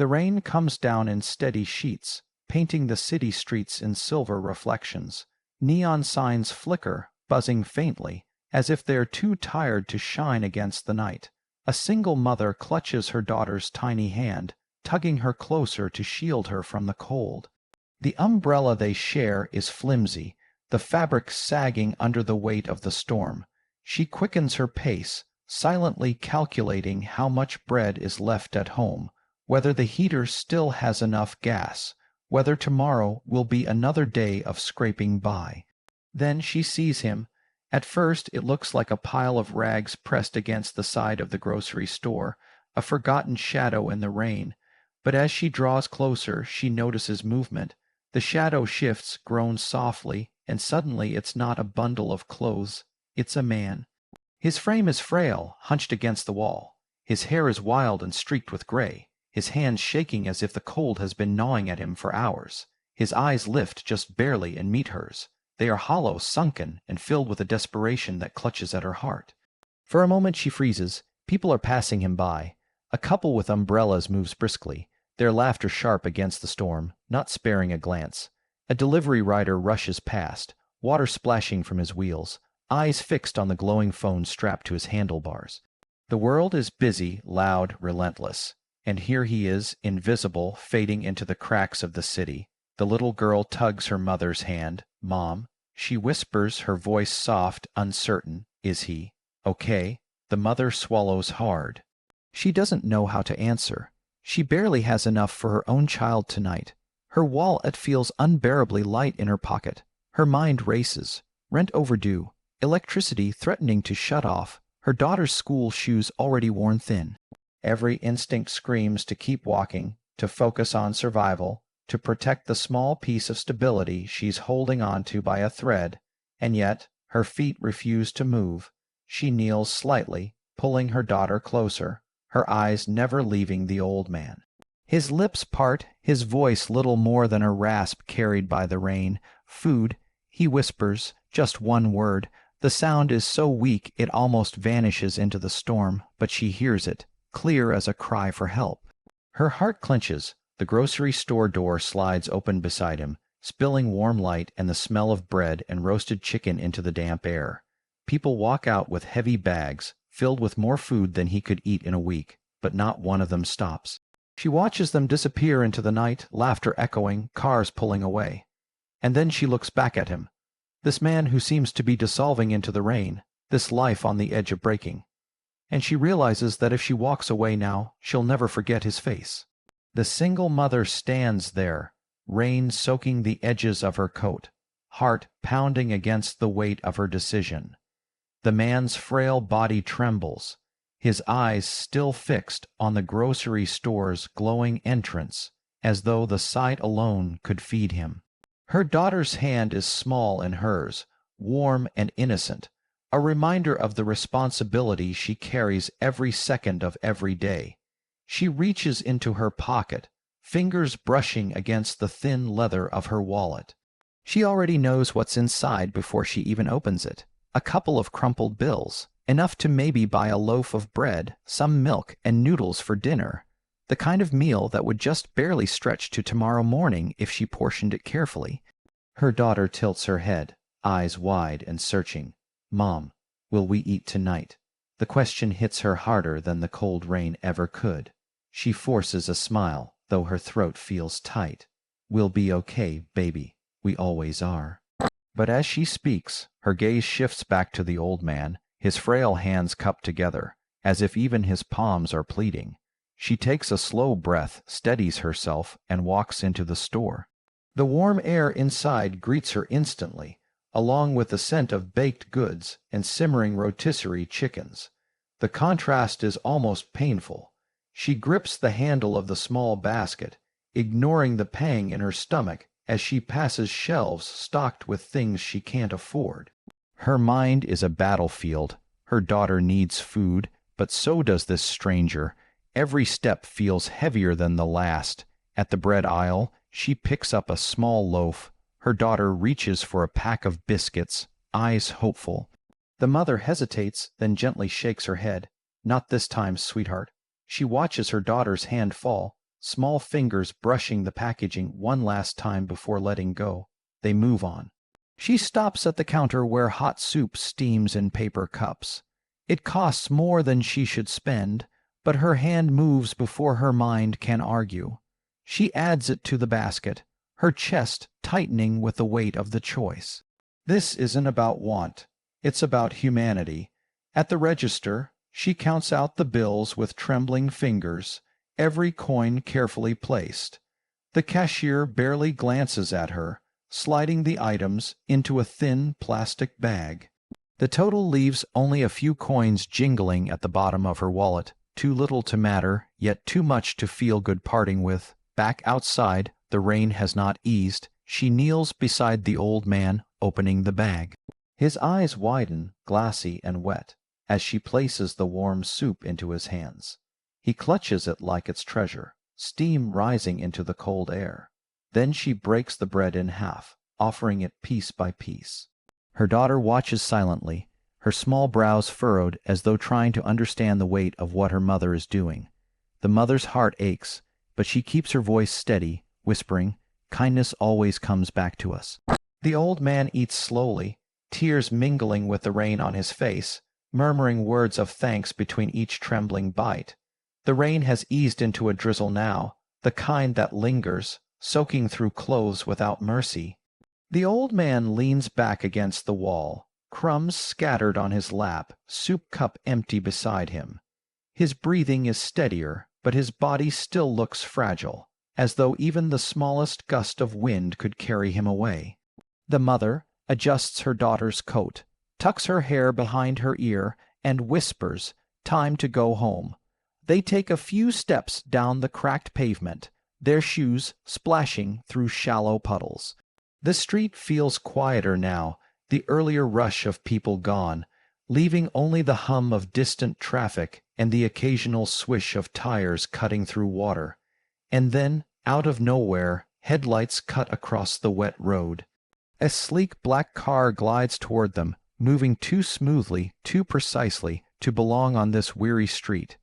The rain comes down in steady sheets, painting the city streets in silver reflections. Neon signs flicker, buzzing faintly, as if they're too tired to shine against the night. A single mother clutches her daughter's tiny hand, tugging her closer to shield her from the cold. The umbrella they share is flimsy, the fabric sagging under the weight of the storm. She quickens her pace, silently calculating how much bread is left at home, whether the heater still has enough gas, whether tomorrow will be another day of scraping by. Then she sees him. At first it looks like a pile of rags pressed against the side of the grocery store, a forgotten shadow in the rain. But as she draws closer, she notices movement. The shadow shifts, groans softly, and suddenly it's not a bundle of clothes, it's a man. His frame is frail, hunched against the wall. His hair is wild and streaked with gray, his hands shaking as if the cold has been gnawing at him for hours. His eyes lift just barely and meet hers. They are hollow, sunken, and filled with a desperation that clutches at her heart. For a moment she freezes. People are passing him by. A couple with umbrellas moves briskly, their laughter sharp against the storm, not sparing a glance. A delivery rider rushes past, water splashing from his wheels, eyes fixed on the glowing phone strapped to his handlebars. The world is busy, loud, relentless. And here he is, invisible, fading into the cracks of the city. The little girl tugs her mother's hand. "Mom," she whispers, her voice soft, uncertain. "Is he okay?" The mother swallows hard. She doesn't know how to answer. She barely has enough for her own child tonight. Her wallet feels unbearably light in her pocket. Her mind races. Rent overdue. Electricity threatening to shut off. Her daughter's school shoes already worn thin. Every instinct screams to keep walking, to focus on survival, to protect the small piece of stability she's holding on to by a thread, and yet her feet refuse to move. She kneels slightly, pulling her daughter closer, her eyes never leaving the old man. His lips part, his voice little more than a rasp carried by the rain. "Food," he whispers, just one word. The sound is so weak it almost vanishes into the storm, but she hears it, clear as a cry for help. Her heart clenches. The grocery store door slides open beside him, spilling warm light and the smell of bread and roasted chicken into the damp air. People walk out with heavy bags, filled with more food than he could eat in a week, but not one of them stops. She watches them disappear into the night, laughter echoing, cars pulling away. And then she looks back at him. This man who seems to be dissolving into the rain, this life on the edge of breaking. And she realizes that if she walks away now, she'll never forget his face. The single mother stands there, rain soaking the edges of her coat, heart pounding against the weight of her decision. The man's frail body trembles, his eyes still fixed on the grocery store's glowing entrance, as though the sight alone could feed him. Her daughter's hand is small in hers, warm and innocent, a reminder of the responsibility she carries every second of every day. She reaches into her pocket, fingers brushing against the thin leather of her wallet. She already knows what's inside before she even opens it. A couple of crumpled bills, enough to maybe buy a loaf of bread, some milk, and noodles for dinner. The kind of meal that would just barely stretch to tomorrow morning if she portioned it carefully. Her daughter tilts her head, eyes wide and searching. "Mom, will we eat tonight?" The question hits her harder than the cold rain ever could. She forces a smile, though her throat feels tight. "We'll be okay, baby. We always are." But as she speaks, her gaze shifts back to the old man, his frail hands cupped together, as if even his palms are pleading. She takes a slow breath, steadies herself, and walks into the store. The warm air inside greets her instantly, along with the scent of baked goods and simmering rotisserie chickens. The contrast is almost painful. She grips the handle of the small basket, ignoring the pang in her stomach as she passes shelves stocked with things she can't afford. Her mind is a battlefield. Her daughter needs food, but so does this stranger. Every step feels heavier than the last. At the bread aisle, she picks up a small loaf. Her daughter reaches for a pack of biscuits, eyes hopeful. The mother hesitates, then gently shakes her head. "Not this time, sweetheart." She watches her daughter's hand fall, small fingers brushing the packaging one last time before letting go. They move on. She stops at the counter where hot soup steams in paper cups. It costs more than she should spend, but her hand moves before her mind can argue. She adds it to the basket, her chest tightening with the weight of the choice. This isn't about want. It's about humanity. At the register, she counts out the bills with trembling fingers, every coin carefully placed. The cashier barely glances at her, sliding the items into a thin plastic bag. The total leaves only a few coins jingling at the bottom of her wallet, too little to matter, yet too much to feel good parting with. Back outside, the rain has not eased. She kneels beside the old man, opening the bag. His eyes widen, glassy and wet, as she places the warm soup into his hands. He clutches it like its treasure, steam rising into the cold air. Then she breaks the bread in half, offering it piece by piece. Her daughter watches silently, her small brows furrowed as though trying to understand the weight of what her mother is doing. The mother's heart aches, but she keeps her voice steady, whispering, "Kindness always comes back to us." The old man eats slowly, tears mingling with the rain on his face, murmuring words of thanks between each trembling bite. The rain has eased into a drizzle now, the kind that lingers, soaking through clothes without mercy. The old man leans back against the wall, crumbs scattered on his lap, soup cup empty beside him. His breathing is steadier, but his body still looks fragile, as though even the smallest gust of wind could carry him away. The mother adjusts her daughter's coat, tucks her hair behind her ear, and whispers, "Time to go home." They take a few steps down the cracked pavement, their shoes splashing through shallow puddles. The street feels quieter now, the earlier rush of people gone, leaving only the hum of distant traffic and the occasional swish of tires cutting through water. And then, out of nowhere, headlights cut across the wet road. A sleek black car glides toward them, moving too smoothly, too precisely, to belong on this weary street.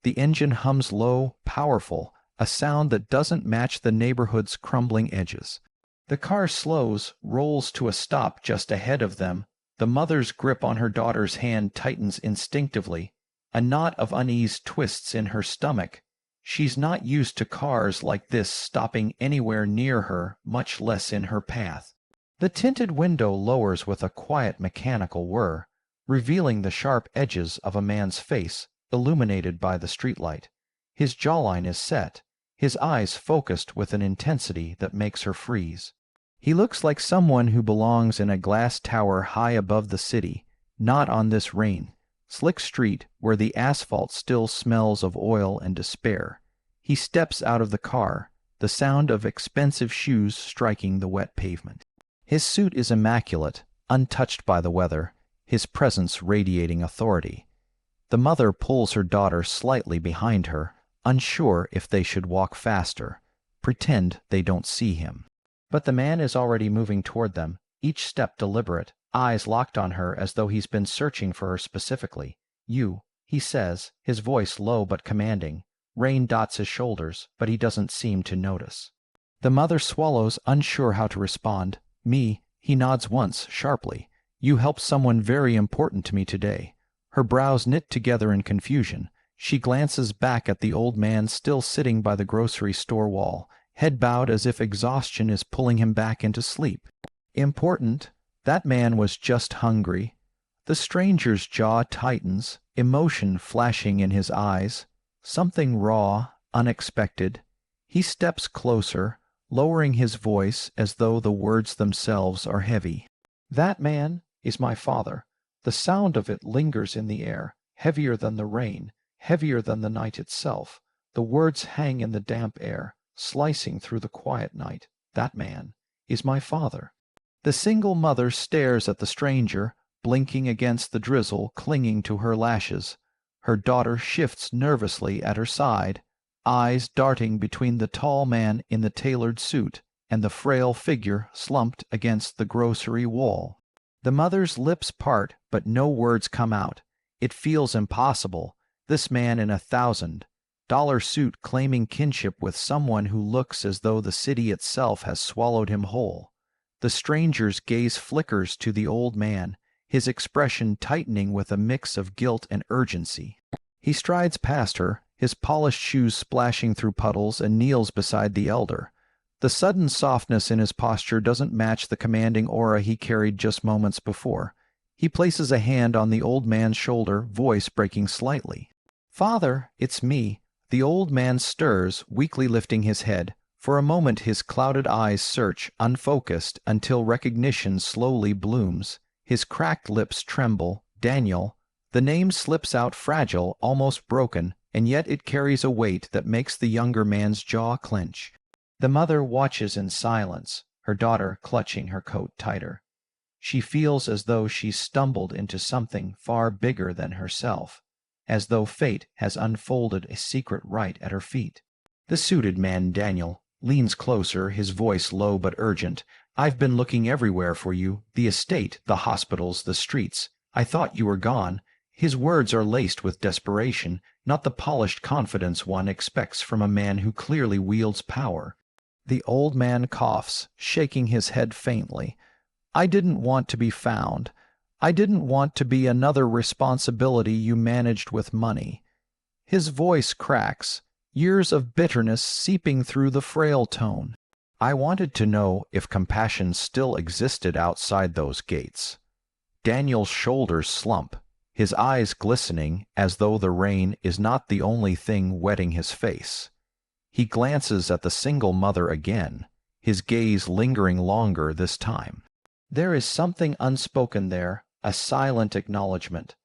The engine hums low, powerful, a sound that doesn't match the neighborhood's crumbling edges. The car slows, rolls to a stop just ahead of them. The mother's grip on her daughter's hand tightens instinctively. A knot of unease twists in her stomach. She's not used to cars like this stopping anywhere near her, much less in her path. The tinted window lowers with a quiet mechanical whir, revealing the sharp edges of a man's face, illuminated by the streetlight. His jawline is set, his eyes focused with an intensity that makes her freeze. He looks like someone who belongs in a glass tower high above the city, not on this slick street where the asphalt still smells of oil and despair. He steps out of the car, the sound of expensive shoes striking the wet pavement. His suit is immaculate, untouched by the weather, his presence radiating authority. The mother pulls her daughter slightly behind her, unsure if they should walk faster, pretend they don't see him. But the man is already moving toward them, each step deliberate, eyes locked on her as though he's been searching for her specifically. "You," he says, his voice low but commanding. Rain dots his shoulders, but he doesn't seem to notice. The mother swallows, unsure how to respond. "Me," he nods once, sharply. "You helped someone very important to me today." Her brows knit together in confusion. She glances back at the old man still sitting by the grocery store wall, head bowed as if exhaustion is pulling him back into sleep. Important? That man was just hungry. The stranger's jaw tightens, emotion flashing in his eyes. Something raw, unexpected. He steps closer, lowering his voice as though the words themselves are heavy. "That man is my father." The sound of it lingers in the air, heavier than the rain, heavier than the night itself. The words hang in the damp air, slicing through the quiet night. "That man is my father." The single mother stares at the stranger, blinking against the drizzle clinging to her lashes. Her daughter shifts nervously at her side, eyes darting between the tall man in the tailored suit and the frail figure slumped against the grocery wall. The mother's lips part, but no words come out. It feels impossible. This man in 1,000. dollar suit claiming kinship with someone who looks as though the city itself has swallowed him whole. The stranger's gaze flickers to the old man, his expression tightening with a mix of guilt and urgency. He strides past her, his polished shoes splashing through puddles, and kneels beside the elder. The sudden softness in his posture doesn't match the commanding aura he carried just moments before. He places a hand on the old man's shoulder, voice breaking slightly. "Father, it's me." The old man stirs, weakly lifting his head. For a moment his clouded eyes search, unfocused, until recognition slowly blooms. His cracked lips tremble. "Daniel." The name slips out fragile, almost broken, and yet it carries a weight that makes the younger man's jaw clench. The mother watches in silence, her daughter clutching her coat tighter. She feels as though she's stumbled into something far bigger than herself, as though fate has unfolded a secret right at her feet. The suited man, Daniel, leans closer, his voice low but urgent. "I've been looking everywhere for you, the estate, the hospitals, the streets. I thought you were gone." His words are laced with desperation, not the polished confidence one expects from a man who clearly wields power. The old man coughs, shaking his head faintly. "I didn't want to be found. I didn't want to be another responsibility you managed with money." His voice cracks, years of bitterness seeping through the frail tone. "I wanted to know if compassion still existed outside those gates." Daniel's shoulders slump, his eyes glistening as though the rain is not the only thing wetting his face. He glances at the single mother again, his gaze lingering longer this time. There is something unspoken there, a silent acknowledgement.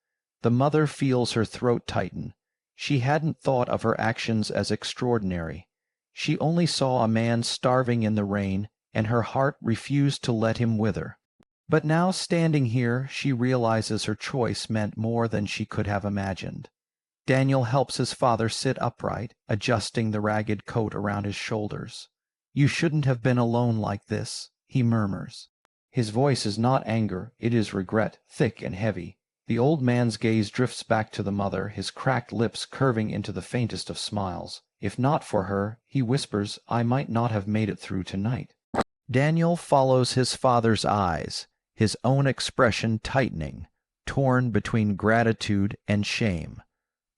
The mother feels her throat tighten. She hadn't thought of her actions as extraordinary. She only saw a man starving in the rain, and her heart refused to let him wither. But now, standing here, she realizes her choice meant more than she could have imagined. Daniel helps his father sit upright, adjusting the ragged coat around his shoulders. "You shouldn't have been alone like this," he murmurs. His voice is not anger, it is regret, thick and heavy. The old man's gaze drifts back to the mother, his cracked lips curving into the faintest of smiles. "If not for her," he whispers, "I might not have made it through tonight." Daniel follows his father's eyes, his own expression tightening, torn between gratitude and shame.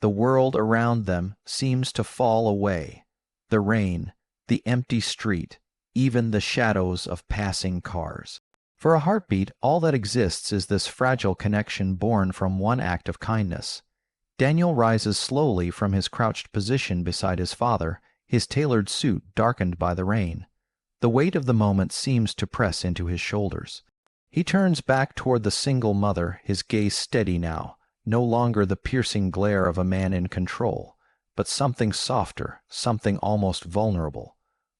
The world around them seems to fall away. The rain, the empty street, even the shadows of passing cars. For a heartbeat, all that exists is this fragile connection born from one act of kindness. Daniel rises slowly from his crouched position beside his father, his tailored suit darkened by the rain. The weight of the moment seems to press into his shoulders. He turns back toward the single mother, his gaze steady now, no longer the piercing glare of a man in control, but something softer, something almost vulnerable.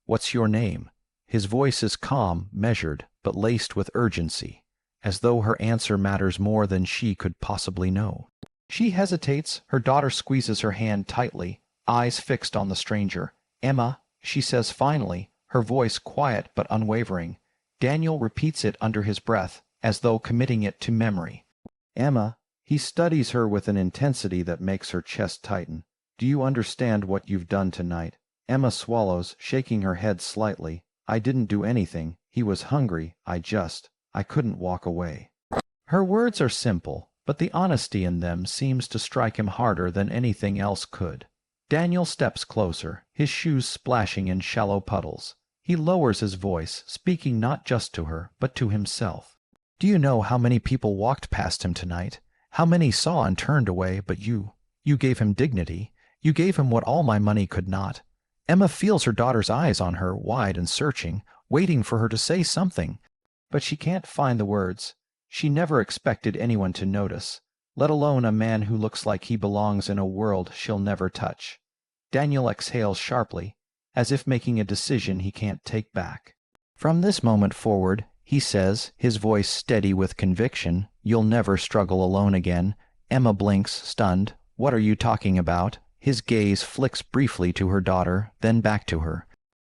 "What's your name?" His voice is calm, measured, but laced with urgency, as though her answer matters more than she could possibly know. She hesitates, her daughter squeezes her hand tightly, eyes fixed on the stranger. "Emma," she says finally, her voice quiet but unwavering. Daniel repeats it under his breath, as though committing it to memory. "Emma." He studies her with an intensity that makes her chest tighten. "Do you understand what you've done tonight?" Emma swallows, shaking her head slightly. "I didn't do anything. He was hungry. I couldn't walk away." Her words are simple, but the honesty in them seems to strike him harder than anything else could. Daniel steps closer, his shoes splashing in shallow puddles. He lowers his voice, speaking not just to her, but to himself. "Do you know how many people walked past him tonight? How many saw and turned away, but you gave him dignity. You gave him what all my money could not." Emma feels her daughter's eyes on her, wide and searching, waiting for her to say something. But she can't find the words. She never expected anyone to notice, let alone a man who looks like he belongs in a world she'll never touch. Daniel exhales sharply, as if making a decision he can't take back. "From this moment forward," he says, his voice steady with conviction, "you'll never struggle alone again." Emma blinks, stunned. "What are you talking about?" His gaze flicks briefly to her daughter, then back to her.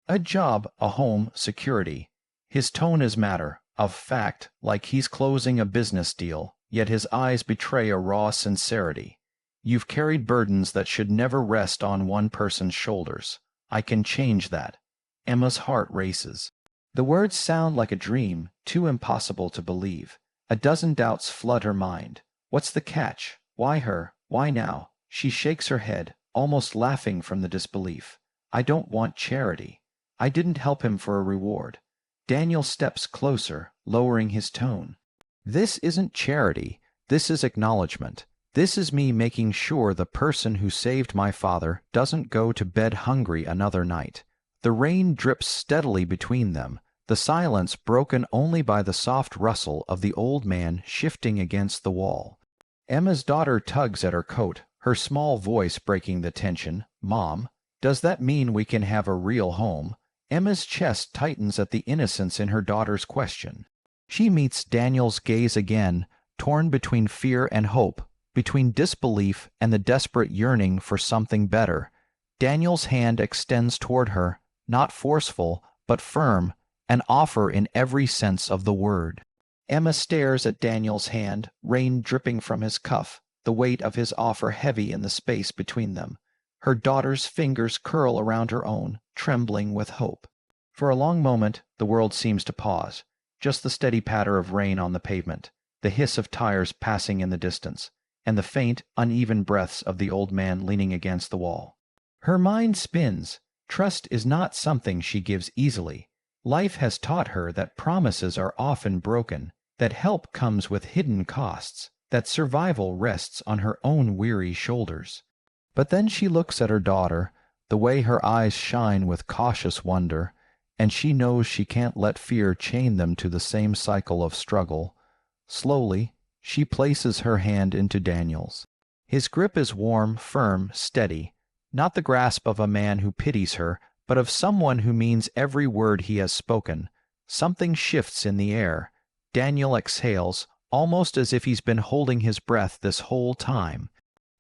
"A job, a home, security." His tone is matter of fact, like he's closing a business deal, yet his eyes betray a raw sincerity. You've carried burdens that should never rest on one person's shoulders. I can change that. Emma's heart races. The words sound like a dream, too impossible to believe. A dozen doubts flood her mind. What's the catch? Why her? Why now? She shakes her head, almost laughing from the disbelief. I don't want charity. I didn't help him for a reward. Daniel steps closer, lowering his tone. This isn't charity. This is acknowledgement. This is me making sure the person who saved my father doesn't go to bed hungry another night. The rain drips steadily between them, the silence broken only by the soft rustle of the old man shifting against the wall. Emma's daughter tugs at her coat, her small voice breaking the tension. Mom, does that mean we can have a real home? Emma's chest tightens at the innocence in her daughter's question. She meets Daniel's gaze again, torn between fear and hope, between disbelief and the desperate yearning for something better. Daniel's hand extends toward her, not forceful, but firm, an offer in every sense of the word. Emma stares at Daniel's hand, rain dripping from his cuff, the weight of his offer heavy in the space between them. Her daughter's fingers curl around her own, trembling with hope. For a long moment, the world seems to pause. Just the steady patter of rain on the pavement, the hiss of tires passing in the distance, and the faint, uneven breaths of the old man leaning against the wall. Her mind spins. Trust is not something she gives easily. Life has taught her that promises are often broken, that help comes with hidden costs, that survival rests on her own weary shoulders. But then she looks at her daughter, the way her eyes shine with cautious wonder, and she knows she can't let fear chain them to the same cycle of struggle. Slowly, she places her hand into Daniel's. His grip is warm, firm, steady, not the grasp of a man who pities her, but of someone who means every word he has spoken. Something shifts in the air. Daniel exhales, almost as if he's been holding his breath this whole time.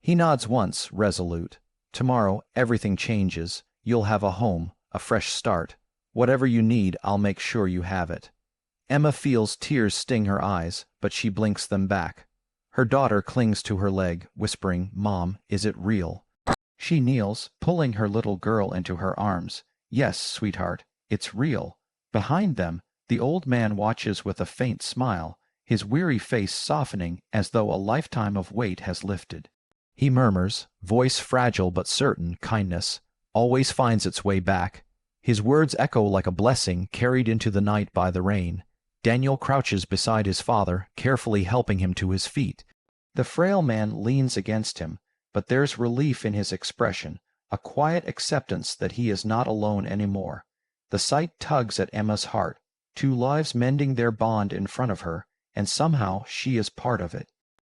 He nods once, resolute. Tomorrow, everything changes. You'll have a home, a fresh start. Whatever you need, I'll make sure you have it. Emma feels tears sting her eyes, but she blinks them back. Her daughter clings to her leg, whispering, Mom, is it real? She kneels, pulling her little girl into her arms. Yes, sweetheart, it's real. Behind them, the old man watches with a faint smile, his weary face softening as though a lifetime of weight has lifted. He murmurs, voice fragile but certain, kindness always finds its way back. His words echo like a blessing carried into the night by the rain. Daniel crouches beside his father, carefully helping him to his feet. The frail man leans against him, but there's relief in his expression, a quiet acceptance that he is not alone anymore. The sight tugs at Emma's heart, 2 lives mending their bond in front of her, and somehow she is part of it.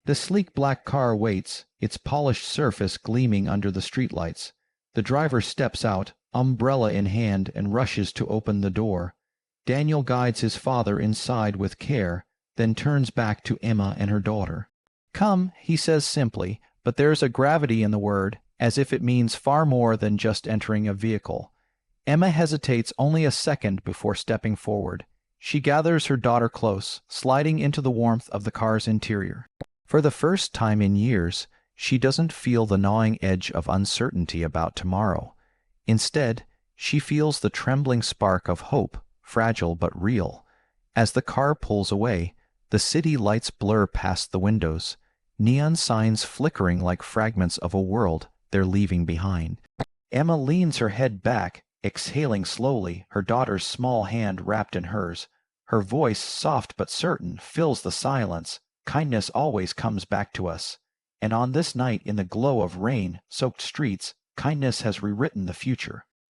The sleek black car waits, its polished surface gleaming under the streetlights. The driver steps out, umbrella in hand, and rushes to open the door. Daniel guides his father inside with care, then turns back to Emma and her daughter. Come, he says simply, but there's a gravity in the word, as if it means far more than just entering a vehicle. Emma hesitates only a second before stepping forward. She gathers her daughter close, sliding into the warmth of the car's interior. For the first time in years, she doesn't feel the gnawing edge of uncertainty about tomorrow. Instead, she feels the trembling spark of hope, fragile but real. As the car pulls away, the city lights blur past the windows, neon signs flickering like fragments of a world they're leaving behind. Emma leans her head back, exhaling slowly, her daughter's small hand wrapped in hers. Her voice, soft but certain, fills the silence. Kindness always comes back to us. And on this night in the glow of rain-soaked streets, kindness has rewritten the future.